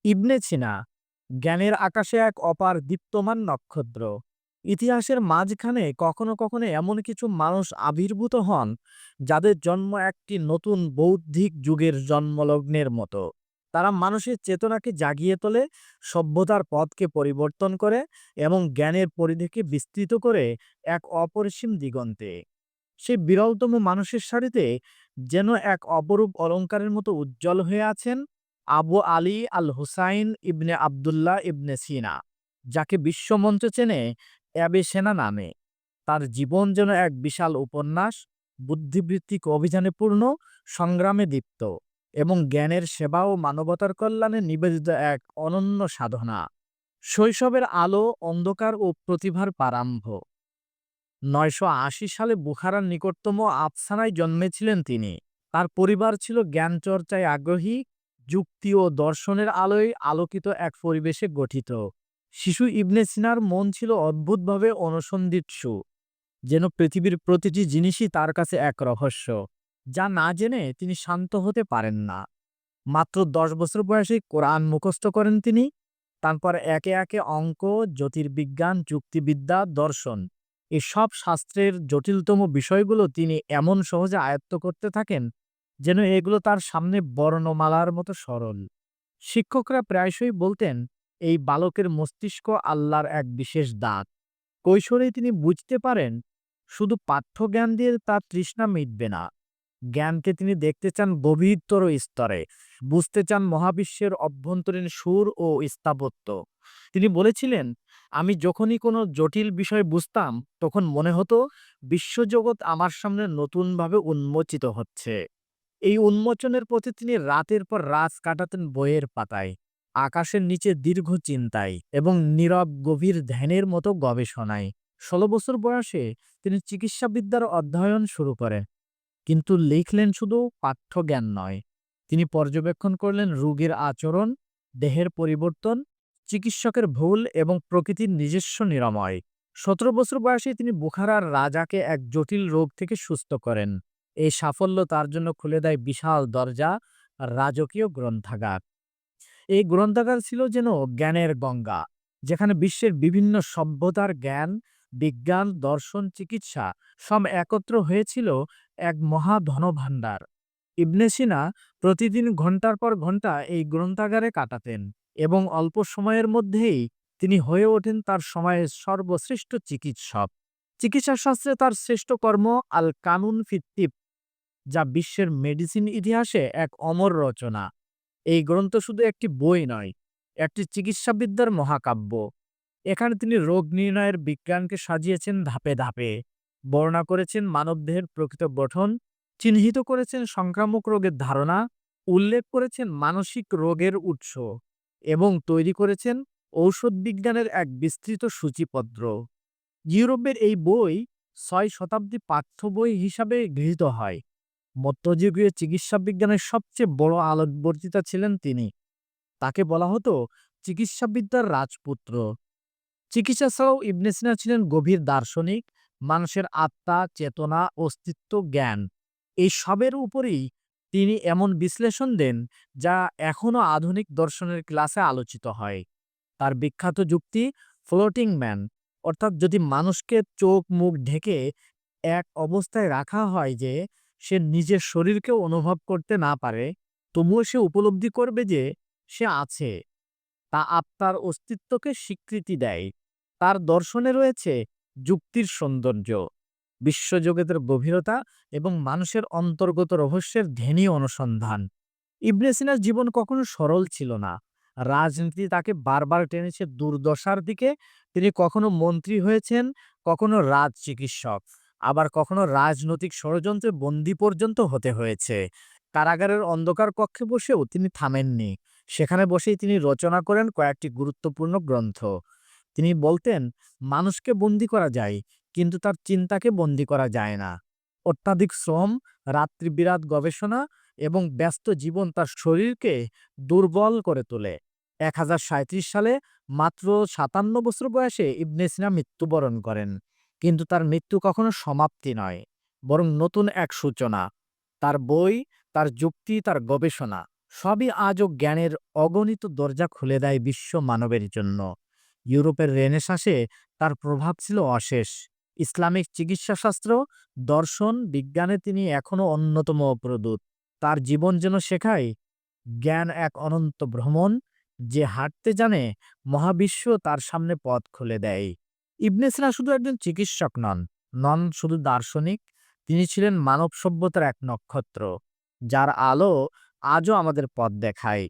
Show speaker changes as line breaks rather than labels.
ইবনে সিনা জ্ঞানের আকাশে এক অপার দীপ্তমান নক্ষত্র। ইতিহাসের মাঝখানে কখনো কখনো এমন কিছু মানুষ আবির্ভূত হন যাদের জন্ম একটি নতুন বৌদ্ধিক যুগের জন্মলগ্নের মতো। তারা মানুষের চেতনাকে জাগিয়ে তোলে, সভ্যতার পথকে পরিবর্তন করে এবং জ্ঞানের পরিধিকে বিস্তৃত করে এক অপরিসীম দিগন্তে। সেই বিরলতম মানুষের সারিতে যেন এক অপরূপ অলংকারের মতো উজ্জ্বল হয়ে আছেন আবু আলী আল হুসাইন ইবনে আবদুল্লাহ ইবনে সিনা, যাকে বিশ্বমঞ্চ চেনে অ্যাবেসেনা নামে। তার জীবন যেন এক বিশাল উপন্যাস, বুদ্ধিবৃত্তিক অভিযানে পূর্ণ, সংগ্রামে দীপ্ত এবং জ্ঞানের সেবা ও মানবতার কল্যাণে নিবেদিত এক অনন্য সাধনা। শৈশবের আলো, অন্ধকার ও প্রতিভার প্রারম্ভ। ৯৮০ সালে বুখারার নিকটতম আফসানায় জন্মেছিলেন তিনি। তার পরিবার ছিল জ্ঞান চর্চায় আগ্রহী, যুক্তি ও দর্শনের আলোয় আলোকিত এক পরিবেশে গঠিত। শিশু ইবনে সিনার মন ছিল অদ্ভুতভাবে অনুসন্ধিৎসু, যেন পৃথিবীর প্রতিটি জিনিসই তার কাছে এক রহস্য, যা না জেনে তিনি শান্ত হতে পারেন না। মাত্র ১০ বছর বয়সে কোরআন মুখস্থ করেন তিনি। তারপর একে একে অঙ্ক, জ্যোতির্বিজ্ঞান, যুক্তিবিদ্যা, দর্শন এসব শাস্ত্রের জটিলতম বিষয়গুলো তিনি এমন সহজে আয়ত্ত করতে থাকেন যেন এগুলো তার সামনে বর্ণমালার মতো সরল। শিক্ষকরা প্রায়শই বলতেন, এই বালকের মস্তিষ্ক আল্লাহর এক বিশেষ দান। কৈশোরেই তিনি বুঝতে পারেন শুধু পাঠ্যজ্ঞান দিয়ে তার তৃষ্ণা মিটবে না। জ্ঞানকে তিনি দেখতে চান গভীরতর স্তরে, বুঝতে চান মহাবিশ্বের অভ্যন্তরীণ সুর ও স্থাপত্য। তিনি বলেছিলেন, আমি যখনই কোনো জটিল বিষয় বুঝতাম তখন মনে হতো বিশ্বজগৎ আমার সামনে নতুনভাবে উন্মোচিত হচ্ছে। এই উন্মোচনের পথে তিনি রাতের পর রাত কাটাতেন বইয়ের পাতায়, আকাশের নিচে দীর্ঘ চিন্তায় এবং নীরব গভীর ধ্যানের মতো গবেষণায়। ১৬ বছর বয়সে তিনি চিকিৎসাবিদ্যার অধ্যয়ন শুরু করেন, কিন্তু লিখলেন শুধু পাঠ্যজ্ঞান নয়। তিনি পর্যবেক্ষণ করলেন রোগীর আচরণ, দেহের পরিবর্তন, চিকিৎসকের ভুল এবং প্রকৃতির নিজস্ব নিরাময়। ১৭ বছর বয়সে তিনি বুখারার রাজাকে এক জটিল রোগ থেকে সুস্থ করেন। এই সাফল্য তার জন্য খুলে দেয় বিশাল দরজা, রাজকীয় গ্রন্থাগার। এই গ্রন্থাগার ছিল যেন জ্ঞানের গঙ্গা, যেখানে বিশ্বের বিভিন্ন সভ্যতার জ্ঞান, বিজ্ঞান, দর্শন, চিকিৎসা সব একত্র হয়েছিল এক মহা ধনভাণ্ডার। ইবনে সিনা প্রতিদিন ঘন্টার পর ঘন্টা এই গ্রন্থাগারে কাটাতেন এবং অল্প সময়ের মধ্যেই তিনি হয়ে ওঠেন তার সময়ের সর্বশ্রেষ্ঠ চিকিৎসক। চিকিৎসা শাস্ত্রে তার শ্রেষ্ঠ কর্ম আল কানুন ফিত তিব, যা বিশ্বের মেডিসিন ইতিহাসে এক অমর রচনা। এই গ্রন্থ শুধু একটি বই নয়, একটি চিকিৎসাবিদ্যার মহাকাব্য। এখানে তিনি রোগ নির্ণয়ের বিজ্ঞানকে সাজিয়েছেন ধাপে ধাপে, বর্ণনা করেছেন মানবদেহের প্রকৃত গঠন, চিহ্নিত করেছেন সংক্রামক রোগের ধারণা, উল্লেখ করেছেন মানসিক রোগের উৎস এবং তৈরি করেছেন ঔষধ বিজ্ঞানের এক বিস্তৃত সূচিপত্র। ইউরোপের এই বই ৬ শতাব্দী পাঠ্য বই হিসাবে গৃহীত হয়। মধ্যযুগীয় চিকিৎসা বিজ্ঞানের সবচেয়ে বড় আলোকবর্তিতা ছিলেন তিনি। তাকে বলা হতো চিকিৎসাবিদ্যার রাজপুত্র। চিকিৎসা ছাড়াও ইবনে সিনা ছিলেন গভীর দার্শনিক। মানুষের আত্মা, চেতনা, অস্তিত্ব, জ্ঞান এই সবের উপরেই তিনি এমন বিশ্লেষণ দেন যা এখনো আধুনিক দর্শনের ক্লাসে আলোচিত হয়। তার বিখ্যাত যুক্তি ফ্লোটিং ম্যান, অর্থাৎ যদি মানুষকে চোখ মুখ ঢেকে এক অবস্থায় রাখা হয় যে সে নিজের শরীরকেও অনুভব করতে না পারে, তবুও সে উপলব্ধি করবে যে সে আছে, তা আত্মার অস্তিত্বকে স্বীকৃতি দেয়। তার দর্শনে রয়েছে যুক্তির সৌন্দর্য, বিশ্বজগতের গভীরতা এবং মানুষের অন্তর্গত রহস্যের ধ্যানী অনুসন্ধান। ইবনে সিনার জীবন কখনো সরল ছিল না। রাজনীতি তাকে বারবার টেনেছে দুর্দশার দিকে। তিনি কখনো মন্ত্রী হয়েছেন, কখনো রাজ চিকিৎসক, আবার কখনো রাজনৈতিক ষড়যন্ত্রে বন্দী পর্যন্ত হতে হয়েছে। কারাগারের অন্ধকার কক্ষে বসেও তিনি থামেননি। সেখানে বসেই তিনি রচনা করেন কয়েকটি গুরুত্বপূর্ণ গ্রন্থ। তিনি বলতেন, মানুষকে বন্দী করা যায়, কিন্তু তার চিন্তাকে বন্দী করা যায় না। অত্যাধিক শ্রম, রাত্রিবিরাত গবেষণা এবং ব্যস্ত জীবন তার শরীরকে দুর্বল করে তোলে। ১০৩৭ সালে মাত্র ৫৭ বছর বয়সে ইবনে সিনা মৃত্যুবরণ করেন। কিন্তু তার মৃত্যু কখনো সমাপ্তি নয়, বরং নতুন এক সূচনা। তার বই, তার যুক্তি, তার গবেষণা সবই আজও জ্ঞানের অগণিত দরজা খুলে দেয় বিশ্ব মানবের জন্য। ইউরোপের রেনেসাঁসে তার প্রভাব ছিল অশেষ। ইসলামিক চিকিৎসাশাস্ত্র, দর্শন, বিজ্ঞানে তিনি এখনো অন্যতম অগ্রদূত। তার জীবন যেন শেখায়, জ্ঞান এক অনন্ত ভ্রমণ, যে হাঁটতে জানে মহাবিশ্ব তার সামনে পথ খুলে দেয়। ইবনে সিনা শুধু একজন চিকিৎসক নন শুধু দার্শনিক, তিনি ছিলেন মানব সভ্যতার এক নক্ষত্র, যার আলো আজও আমাদের পথ দেখায়।